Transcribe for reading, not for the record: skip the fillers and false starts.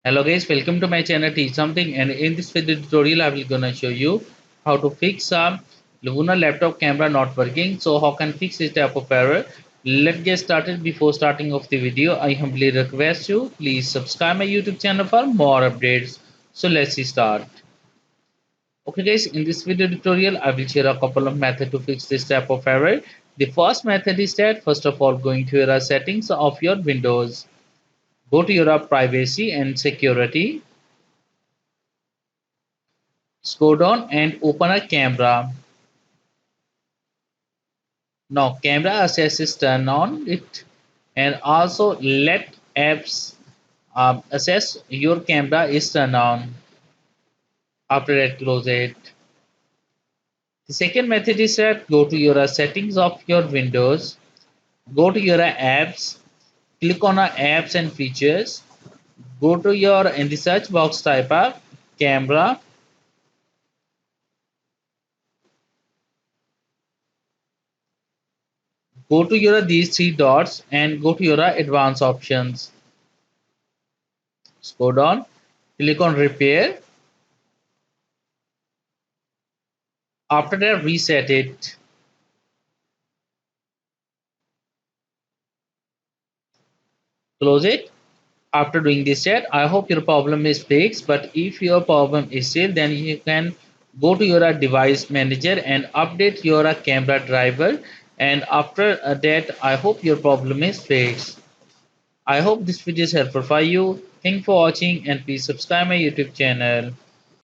Hello guys, welcome to my channel Teach Something, and in this video tutorial I will gonna show you how to fix a Lenovo laptop camera not working. So how can fix this type of error? Let's get started. Before starting of the video, I humbly request you please subscribe my YouTube channel for more updates. So let's start. Okay guys, in this video tutorial I will share a couple of methods to fix this type of error. The first method is that first of all going to your settings of your Windows. Go to your privacy and security. Scroll down and open a camera. Now camera access is turned on it, and also let apps access your camera is turned on. After that close it. The second method is that go to your settings of your Windows, go to your apps, click on apps and features, go to your in the search box type of camera, go to your these three dots and go to your advanced options. Scroll down, click on repair. After that, reset it. Close it. After doing this set, I hope your problem is fixed. But if your problem is still, then you can go to your device manager and update your camera driver. And after that, I hope your problem is fixed. I hope this video is helpful for you. Thank you for watching and please subscribe my YouTube channel.